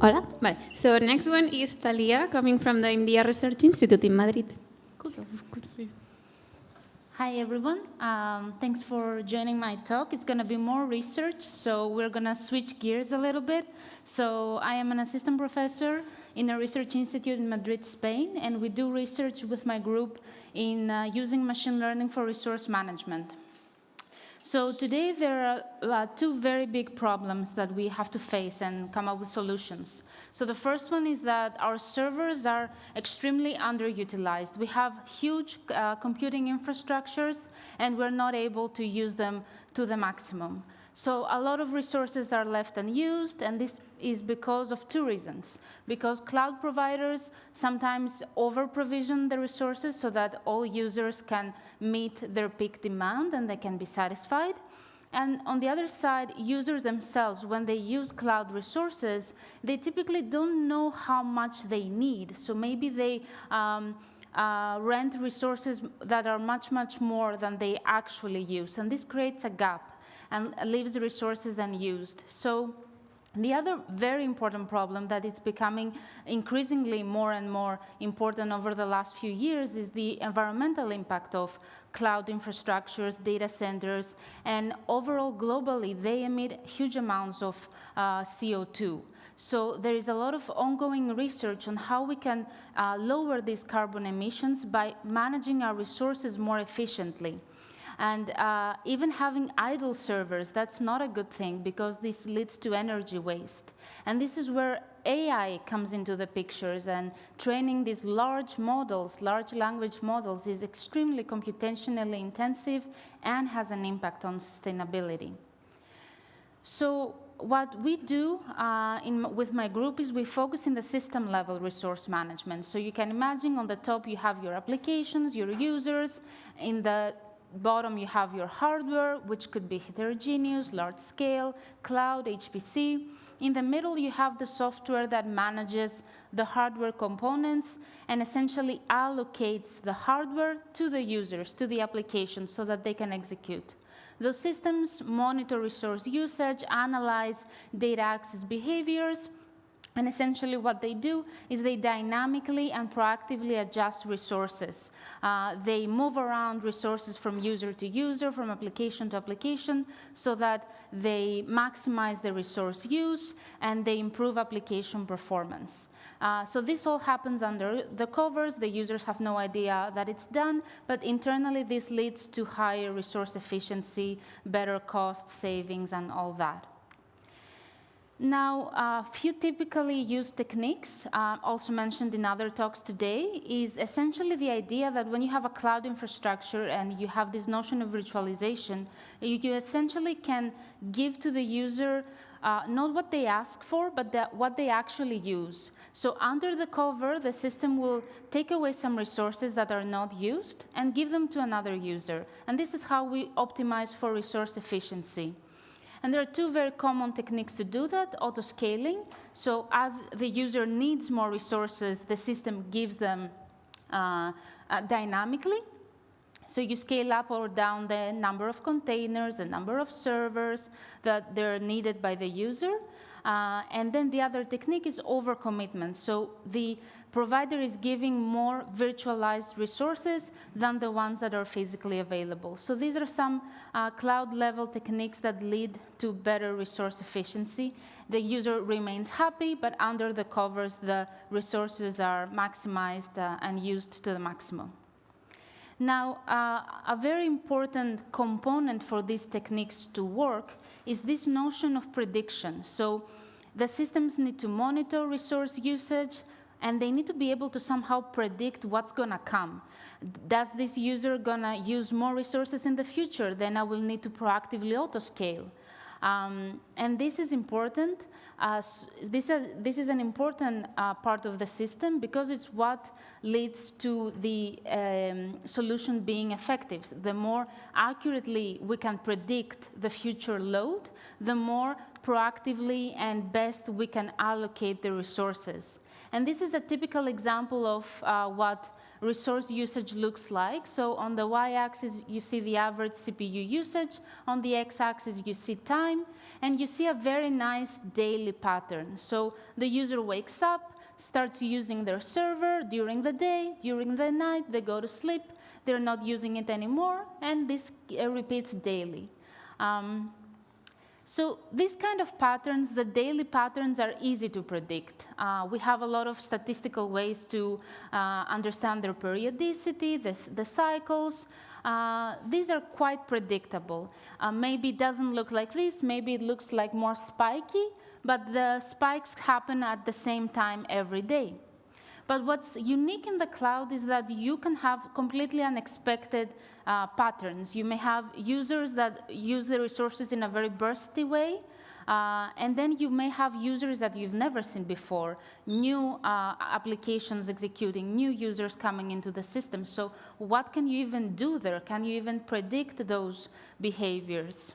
Hola. Vale. So next one is Thaleia, coming from the IMDEA Research Institute in Madrid. Cool. So, Hi, everyone. Thanks for joining my talk. It's going to be more research, so we're going to switch gears a little bit. So I am an assistant professor in a research institute in Madrid, Spain, and we do research with my group in using machine learning for resource management. So today there are two very big problems that we have to face and come up with solutions. So the first one is that our servers are extremely underutilized. We have huge computing infrastructures, and we're not able to use them to the maximum. So a lot of resources are left unused, and this is because of two reasons. Because cloud providers sometimes over-provision the resources so that all users can meet their peak demand and they can be satisfied. And on the other side, users themselves, when they use cloud resources, they typically don't know how much they need. So maybe they rent resources that are much, much more than they actually use. And this creates a gap and leaves resources unused. So the other very important problem that is becoming increasingly more and more important over the last few years is the environmental impact of cloud infrastructures, data centers, and overall globally, they emit huge amounts of CO2. So there is a lot of ongoing research on how we can lower these carbon emissions by managing our resources more efficiently. And even having idle servers, that's not a good thing because this leads to energy waste. And this is where AI comes into the pictures, and training these large models, large language models, is extremely computationally intensive and has an impact on sustainability. So what we do with my group is we focus in the system level resource management. So you can imagine on the top you have your applications, your users. In the bottom, you have your hardware, which could be heterogeneous, large scale, cloud, HPC. In the middle, you have the software that manages the hardware components and essentially allocates the hardware to the users, to the application, so that they can execute. Those systems monitor resource usage, analyze data access behaviors, and essentially what they do is they dynamically and proactively adjust resources. They move around resources from user to user, from application to application, so that they maximize the resource use and they improve application performance. So this all happens under the covers. The users have no idea that it's done, but internally this leads to higher resource efficiency, better cost savings, and all that. Now, a few typically used techniques, also mentioned in other talks today, is essentially the idea that when you have a cloud infrastructure and you have this notion of virtualization, you essentially can give to the user not what they ask for, but what they actually use. So under the cover, the system will take away some resources that are not used and give them to another user. And this is how we optimize for resource efficiency. And there are two very common techniques to do that: auto-scaling. So as the user needs more resources, the system gives them dynamically. So you scale up or down the number of containers, the number of servers that they're needed by the user. And then the other technique is overcommitment. So the provider is giving more virtualized resources than the ones that are physically available. So these are some cloud-level techniques that lead to better resource efficiency. The user remains happy, but under the covers, the resources are maximized and used to the maximum. Now, a very important component for these techniques to work is this notion of prediction. So the systems need to monitor resource usage, and they need to be able to somehow predict what's going to come. Does this user going to use more resources in the future? Then I will need to proactively auto-scale. And this is important. This is an important part of the system because it's what leads to the solution being effective. The more accurately we can predict the future load, the more proactively and best we can allocate the resources. And this is a typical example of what resource usage looks like. So on the y-axis, you see the average CPU usage. On the x-axis, you see time. And you see a very nice daily pattern. So the user wakes up, starts using their server during the day, during the night, they go to sleep, they're not using it anymore, and this repeats daily. So these kind of patterns, the daily patterns, are easy to predict. We have a lot of statistical ways to understand their periodicity, the cycles. These are quite predictable. Maybe it doesn't look like this, maybe it looks like more spiky, but the spikes happen at the same time every day. But what's unique in the cloud is that you can have completely unexpected patterns. You may have users that use the resources in a very bursty way, and then you may have users that you've never seen before, new applications executing, new users coming into the system. So what can you even do there? Can you even predict those behaviors?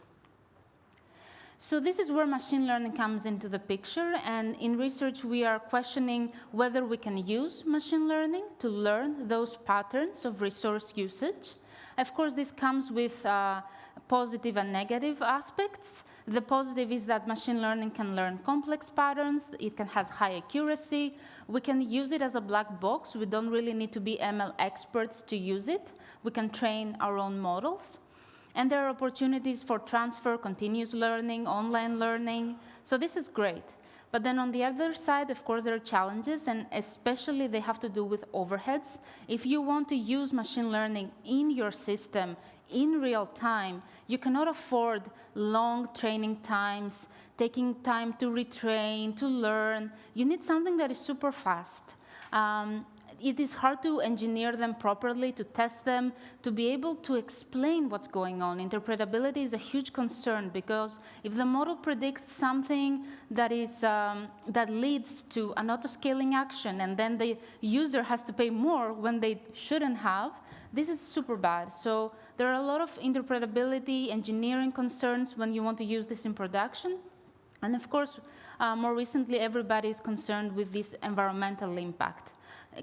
So this is where machine learning comes into the picture, and in research we are questioning whether we can use machine learning to learn those patterns of resource usage. Of course, this comes with positive and negative aspects. The positive is that machine learning can learn complex patterns, it has high accuracy, we can use it as a black box, we don't really need to be ML experts to use it, we can train our own models. And there are opportunities for transfer, continuous learning, online learning. So this is great. But then on the other side, of course, there are challenges, and especially they have to do with overheads. If you want to use machine learning in your system in real time, you cannot afford long training times, taking time to retrain, to learn. You need something that is super fast. It is hard to engineer them properly, to test them, to be able to explain what's going on. Interpretability is a huge concern because if the model predicts something that leads to an auto-scaling action and then the user has to pay more when they shouldn't have, this is super bad. So there are a lot of interpretability, engineering concerns when you want to use this in production. And of course, more recently, everybody is concerned with this environmental impact.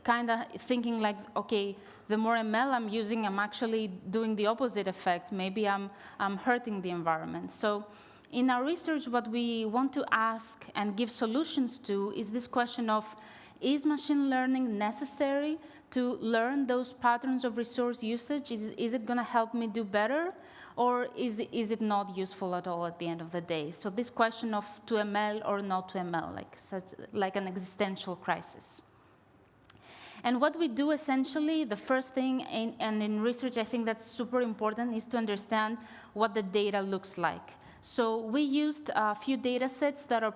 Kind of thinking like, okay, the more ML I'm using, I'm actually doing the opposite effect. Maybe I'm hurting the environment. So in our research, what we want to ask and give solutions to is this question of, is machine learning necessary to learn those patterns of resource usage? Is it going to help me do better? Or is it not useful at all at the end of the day? So this question of to ML or not to ML, like an existential crisis. And what we do essentially, the first thing, and in research I think that's super important, is to understand what the data looks like. So we used a few data sets that are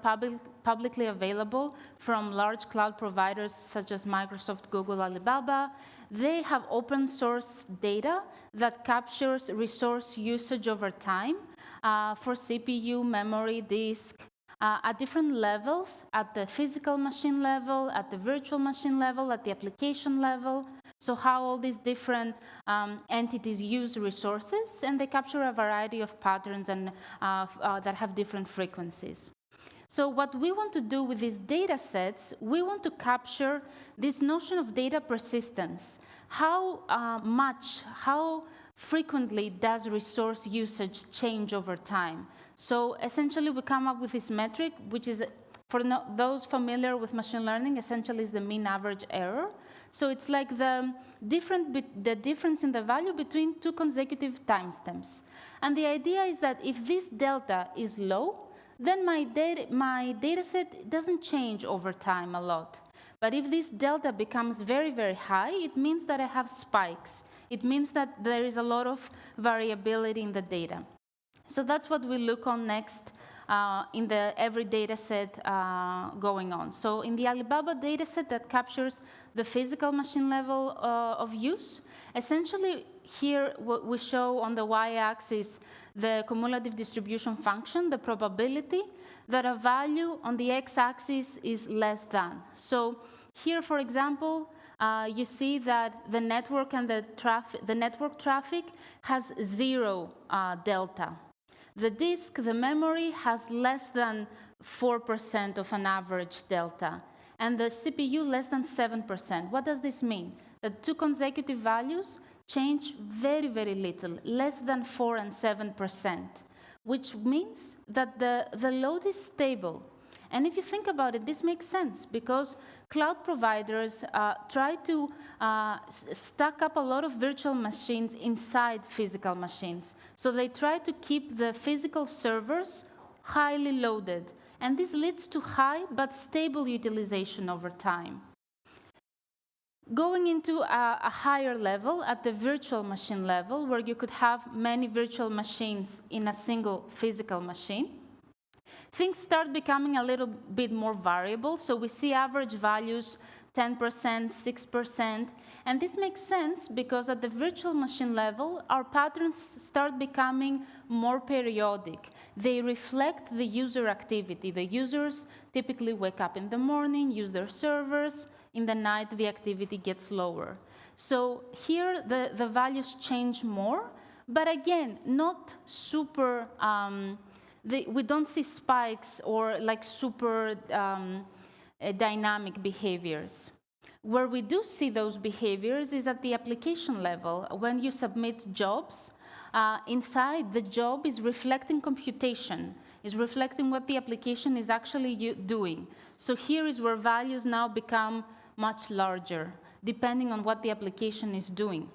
publicly available from large cloud providers such as Microsoft, Google, Alibaba. They have open source data that captures resource usage over time for CPU, memory, disk, at different levels, at the physical machine level, at the virtual machine level, at the application level. So how all these different entities use resources, and they capture a variety of patterns and that have different frequencies. So what we want to do with these data sets, we want to capture this notion of data persistence. How frequently does resource usage change over time? So essentially, we come up with this metric, which is, for those familiar with machine learning, essentially is the mean average error. So it's like the difference in the value between two consecutive timestamps. And the idea is that if this delta is low, then my data set doesn't change over time a lot. But if this delta becomes very, very high, it means that I have spikes. It means that there is a lot of variability in the data. So that's what we look on next in the every data set going on. So in the Alibaba data set that captures the physical machine level of use, essentially here what we show on the y-axis the cumulative distribution function, the probability that a value on the x-axis is less than. So here, for example, you see that the network and the network traffic has 0 delta. The disk, the memory, has less than 4% of an average delta, and the CPU less than 7%. What does this mean? that two consecutive values change very, very little, less than 4 and 7%, which means that the load is stable. And if you think about it, this makes sense because cloud providers try to stack up a lot of virtual machines inside physical machines. So they try to keep the physical servers highly loaded. And this leads to high but stable utilization over time. Going into a higher level, at the virtual machine level, where you could have many virtual machines in a single physical machine, things start becoming a little bit more variable. So we see average values 10%, 6%. And this makes sense because at the virtual machine level, our patterns start becoming more periodic. They reflect the user activity. The users typically wake up in the morning, use their servers. In the night, the activity gets lower. So here, the values change more. But again, not super... we don't see spikes or like super dynamic behaviors. Where we do see those behaviors is at the application level. When you submit jobs, inside the job is reflecting computation, is reflecting what the application is actually doing. So here is where values now become much larger, depending on what the application is doing.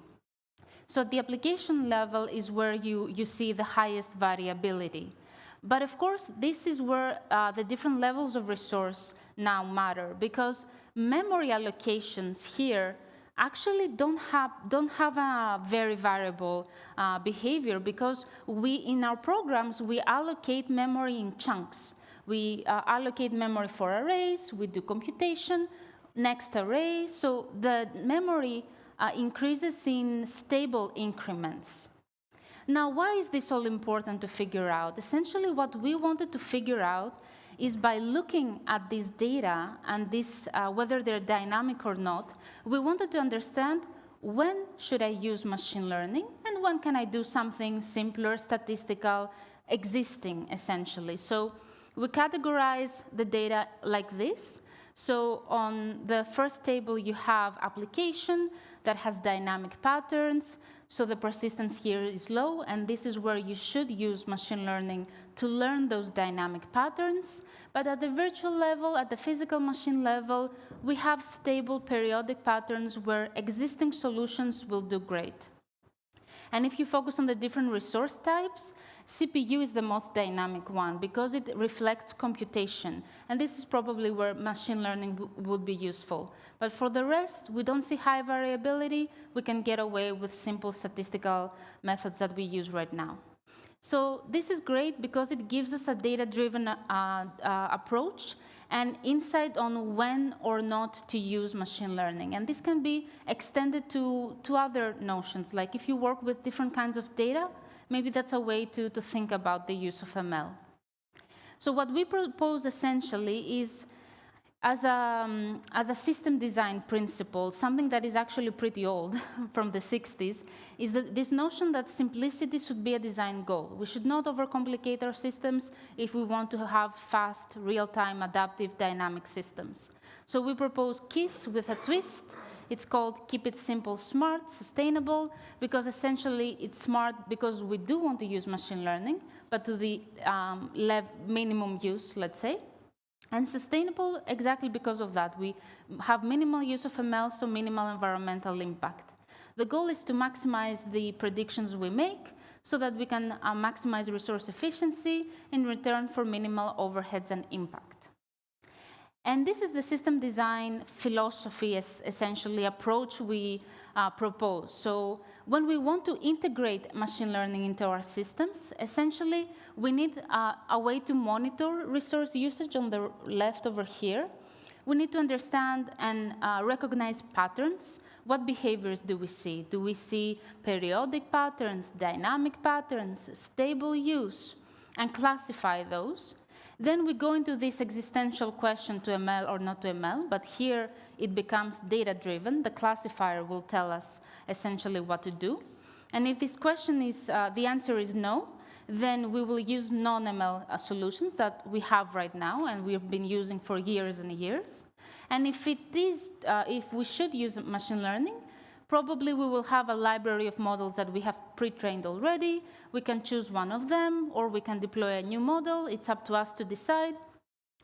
So at the application level is where you see the highest variability. But of course, this is where the different levels of resource now matter, because memory allocations here actually don't have a very variable behavior, because in our programs, we allocate memory in chunks. We allocate memory for arrays, we do computation, next array, so the memory increases in stable increments. Now, why is this all important to figure out? Essentially, what we wanted to figure out is by looking at this data and this, whether they're dynamic or not, we wanted to understand when should I use machine learning and when can I do something simpler, statistical, existing, essentially. So we categorize the data like this. So on the first table, you have application that has dynamic patterns. So the persistence here is low, and this is where you should use machine learning to learn those dynamic patterns. But at the virtual level, at the physical machine level, we have stable periodic patterns where existing solutions will do great. And if you focus on the different resource types, CPU is the most dynamic one because it reflects computation. And this is probably where machine learning would be useful. But for the rest, we don't see high variability. We can get away with simple statistical methods that we use right now. So this is great because it gives us a data-driven approach and insight on when or not to use machine learning. And this can be extended to other notions, like if you work with different kinds of data, maybe that's a way to think about the use of ML. So what we propose essentially is, as a system design principle, something that is actually pretty old from the 60s, is that this notion that simplicity should be a design goal. We should not overcomplicate our systems if we want to have fast, real-time, adaptive, dynamic systems. So we propose KISS with a twist. It's called Keep It Simple, Smart, Sustainable, because essentially it's smart because we do want to use machine learning, but to the minimum use, let's say. And sustainable exactly because of that. We have minimal use of ML, so minimal environmental impact. The goal is to maximize the predictions we make so that we can maximize resource efficiency in return for minimal overheads and impact. And this is the system design philosophy, essentially, approach we propose. So when we want to integrate machine learning into our systems, essentially, we need a way to monitor resource usage on the left over here. We need to understand and recognize patterns. What behaviors do we see? Do we see periodic patterns, dynamic patterns, stable use, and classify those? Then we go into this existential question to ML or not to ML, but here it becomes data-driven. The classifier will tell us essentially what to do. And if this question is, the answer is no, then we will use non-ML solutions that we have right now and we have been using for years and years. And if it is, if we should use machine learning, Probably we will have a library of models that we have pre-trained already. We can choose one of them, or we can deploy a new model. It's up to us to decide.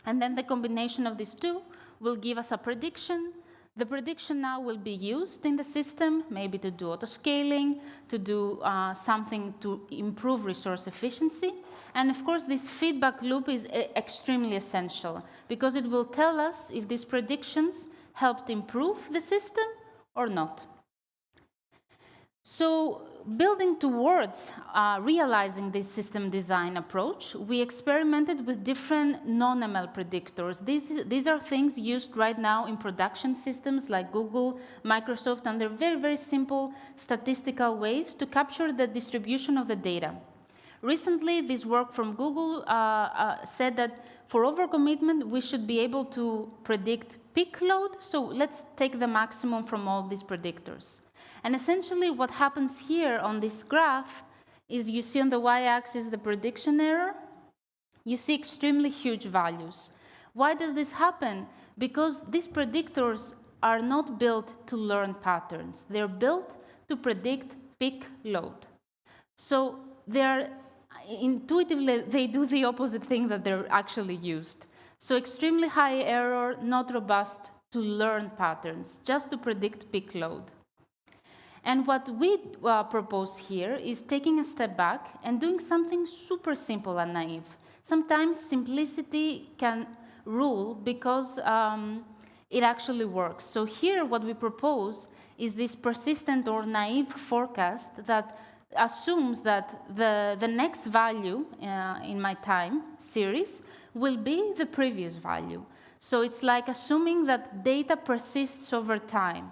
And then the combination of these two will give us a prediction. The prediction now will be used in the system, maybe to do auto-scaling, to do something to improve resource efficiency. And of course, this feedback loop is extremely essential, because it will tell us if these predictions helped improve the system or not. So building towards realizing this system design approach, we experimented with different non-ML predictors. These are things used right now in production systems like Google, Microsoft, and they're very, very simple statistical ways to capture the distribution of the data. Recently, this work from Google said that for overcommitment, we should be able to predict peak load. So let's take the maximum from all these predictors. And essentially what happens here on this graph is you see on the y-axis the prediction error. You see extremely huge values. Why does this happen? Because these predictors are not built to learn patterns. They're built to predict peak load. So intuitively, they do the opposite thing that they're actually used. So extremely high error, not robust to learn patterns, just to predict peak load. And what we propose here is taking a step back and doing something super simple and naive. Sometimes simplicity can rule because it actually works. So here what we propose is this persistent or naive forecast that assumes that the next value in my time series will be the previous value. So it's like assuming that data persists over time.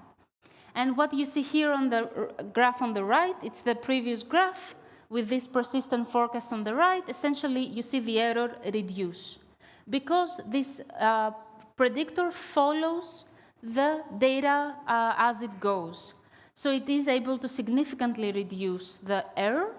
And what you see here on the graph on the right, it's the previous graph with this persistent forecast on the right. Essentially, you see the error reduce because this predictor follows the data as it goes. So it is able to significantly reduce the error.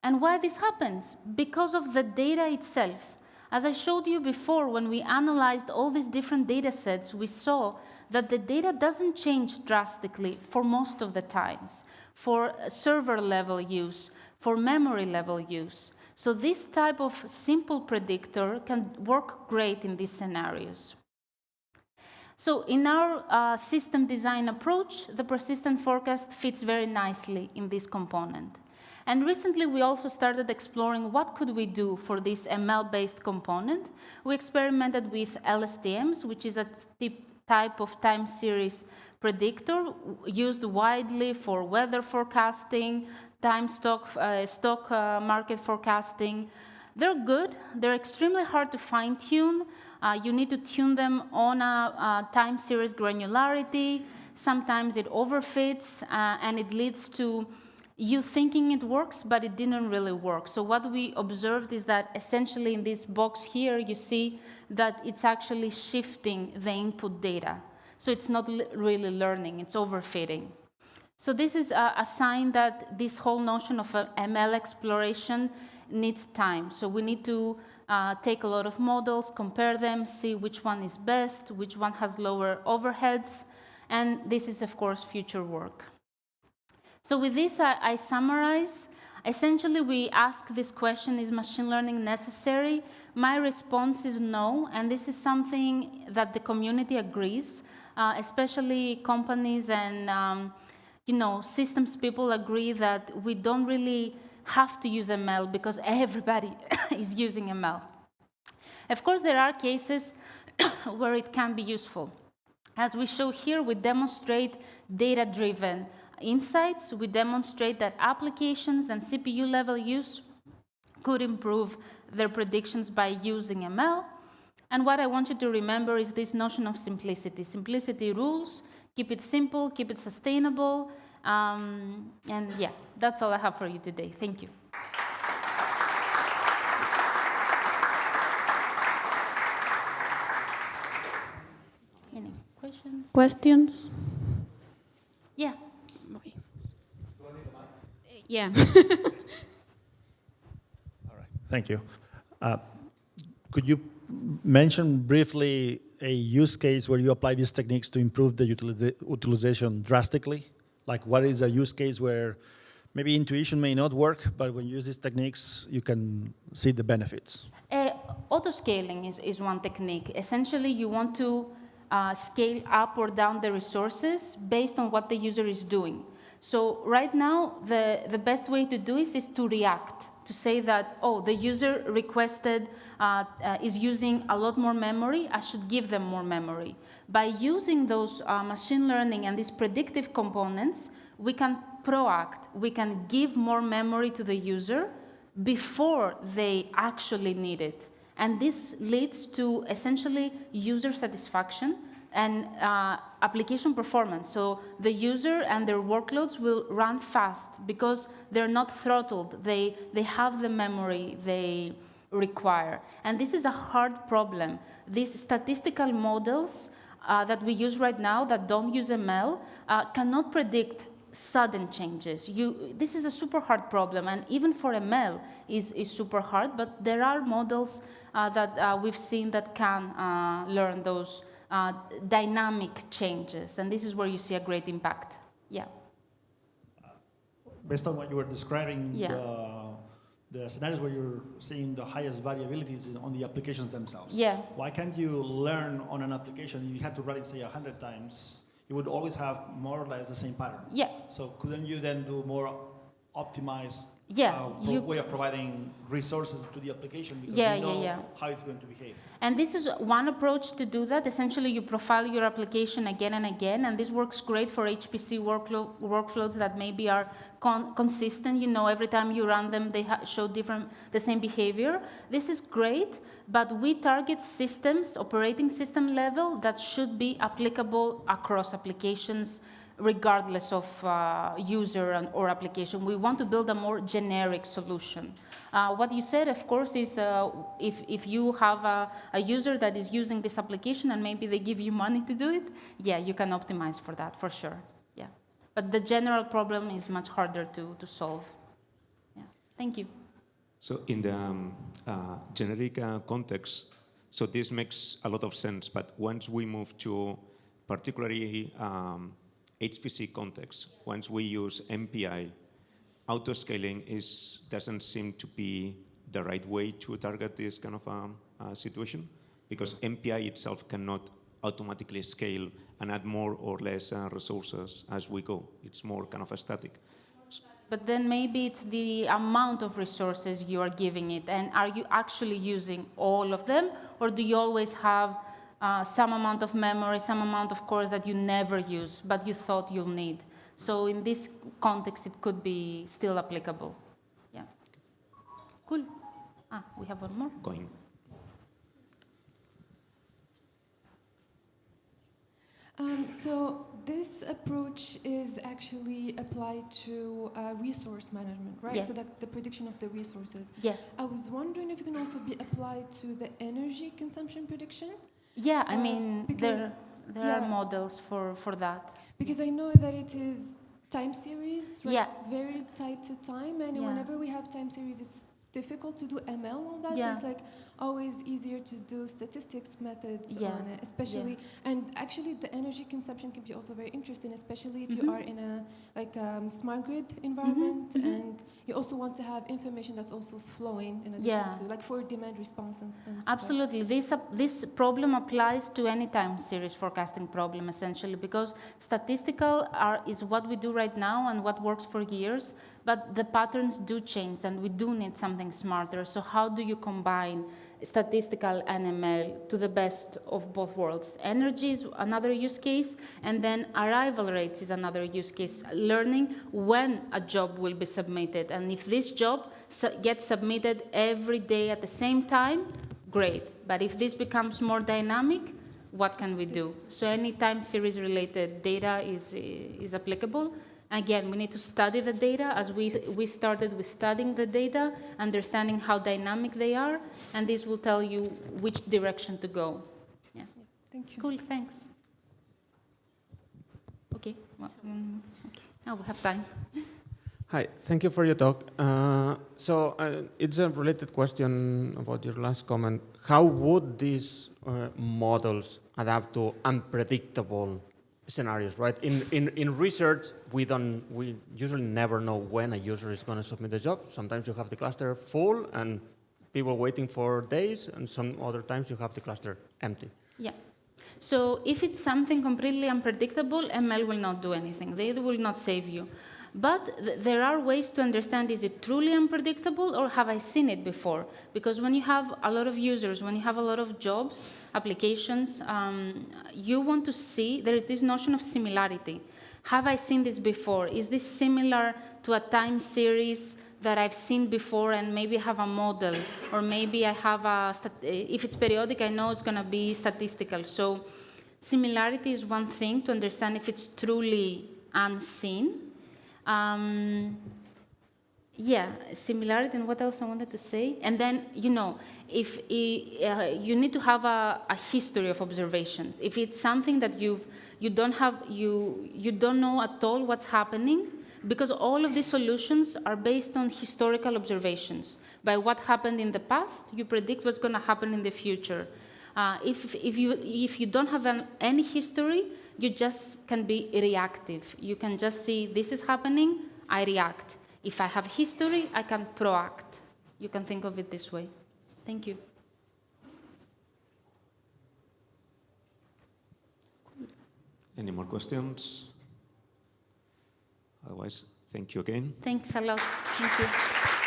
And why this happens? Because of the data itself. As I showed you before, when we analyzed all these different data sets, we saw that the data doesn't change drastically for most of the times, for server level use, for memory level use. So this type of simple predictor can work great in these scenarios. So in our system design approach, the persistent forecast fits very nicely in this component. And recently, we also started exploring what could we do for this ML-based component. We experimented with LSTMs, which is a type of time series predictor used widely for weather forecasting, time stock market forecasting. They're good. They're extremely hard to fine-tune. You need to tune them on a time series granularity. Sometimes it overfits, and it leads to you thinking it works, but it didn't really work. So what we observed is that essentially in this box here, you see that it's actually shifting the input data. So it's not really learning, it's overfitting. So this is a sign that this whole notion of ML exploration needs time. So we need to take a lot of models, compare them, see which one is best, which one has lower overheads, and this is, of course, future work. So with this, I summarize. Essentially, we ask this question, is machine learning necessary? My response is no, and this is something that the community agrees, especially companies and systems people agree that we don't really have to use ML because everybody is using ML. Of course, there are cases where it can be useful. As we show here, we demonstrate data-driven insights. We demonstrate that applications and CPU level use could improve their predictions by using ML. And what I want you to remember is this notion of simplicity. Simplicity rules, keep it simple, keep it sustainable. And yeah, that's all I have for you today. Thank you. Any questions? Questions? Yeah. Yeah. All right, thank you. Could you mention briefly a use case where you apply these techniques to improve the utilization drastically? Like what is a use case where maybe intuition may not work, but when you use these techniques, you can see the benefits? Auto-scaling is one technique. Essentially, you want to scale up or down the resources based on what the user is doing. So right now, the best way to do this is to react, to say that, oh, the user requested, is using a lot more memory, I should give them more memory. By using those machine learning and these predictive components, we can proact, we can give more memory to the user before they actually need it. And this leads to essentially user satisfaction and application performance. So the user and their workloads will run fast because they're not throttled. They have the memory they require. And this is a hard problem. These statistical models that we use right now that don't use ML cannot predict sudden changes. This is a super hard problem, and even for ML is super hard, but there are models that we've seen that can learn those dynamic changes, and this is where you see a great impact. Yeah. Based on what you were describing, Yeah. The scenarios where you're seeing the highest variabilities on the applications themselves. Yeah. Why can't you learn on an application? You had to run it, say, 100 times. You would always have more or less the same pattern. Yeah. So couldn't you then do more optimized way of providing resources to the application because you know how it's going to behave? And this is one approach to do that. Essentially, you profile your application again and again, and this works great for HPC workflows that maybe are consistent. You know, every time you run them, they show the same behavior. This is great, but we target systems, operating system level, that should be applicable across applications, regardless of user or application. We want to build a more generic solution. What you said, of course, is if you have a user that is using this application and maybe they give you money to do it, yeah, you can optimize for that, for sure. Yeah. But the general problem is much harder to solve. Yeah. Thank you. So in the generic context, so this makes a lot of sense, but once we move to particularly HPC context, once we use MPI, auto-scaling doesn't seem to be the right way to target this kind of situation, because MPI itself cannot automatically scale and add more or less resources as we go. It's more kind of a static. But then maybe it's the amount of resources you are giving it, and are you actually using all of them, or do you always have some amount of memory, some amount of cores that you never use, but you thought you'll need? So in this context, it could be still applicable. Yeah. Cool. We have one more. Going. So this approach is actually applied to resource management, right? Yeah. So that the prediction of the resources. Yeah. I was wondering if it can also be applied to the energy consumption prediction. Yeah, I mean, there yeah. are models for that. Because I know that it is time series, right? Yeah. Very tight to time, and Yeah. whenever we have time series, it's difficult to do ML on that. Yeah. So it's like always easier to do statistics methods Yeah. on it, especially. And actually, the energy consumption can be also very interesting, especially if you are in a smart grid environment, and you also want to have information that's also flowing in addition to, like, for demand response and stuff. Absolutely. This problem applies to any time series forecasting problem, essentially, because statistical is what we do right now and what works for years, but the patterns do change, and we do need something smarter. So how do you combine statistical and ML to the best of both worlds? Energy is another use case, and then arrival rates is another use case. Learning when a job will be submitted, and if this job gets submitted every day at the same time, great. But if this becomes more dynamic, what can we do? So any time series related data is applicable. Again, we need to study the data, as we started with studying the data, understanding how dynamic they are, and this will tell you which direction to go. Yeah. Thank you. Cool, thanks. Okay, well, okay. Now we have time. Hi, thank you for your talk. It's a related question about your last comment. How would these models adapt to unpredictable scenarios, right? In research, we usually never know when a user is going to submit a job. Sometimes you have the cluster full and people waiting for days, and some other times you have the cluster empty. Yeah. So if it's something completely unpredictable, ML will not do anything. They will not save you. But there are ways to understand, is it truly unpredictable or have I seen it before? Because when you have a lot of users, when you have a lot of jobs, applications, you want to see, there is this notion of similarity. Have I seen this before? Is this similar to a time series that I've seen before and maybe have a model? Or maybe I have if it's periodic, I know it's going to be statistical. So similarity is one thing to understand if it's truly unseen. Yeah, similarity, and what else I wanted to say? And then, if you need to have a history of observations. If it's something that you don't know at all what's happening, because all of these solutions are based on historical observations. By what happened in the past, you predict what's going to happen in the future. If you don't have any history, you just can be reactive. You can just see, this is happening, I react. If I have history, I can proact. You can think of it this way. Thank you. Any more questions? Otherwise, thank you again. Thanks a lot. Thank you.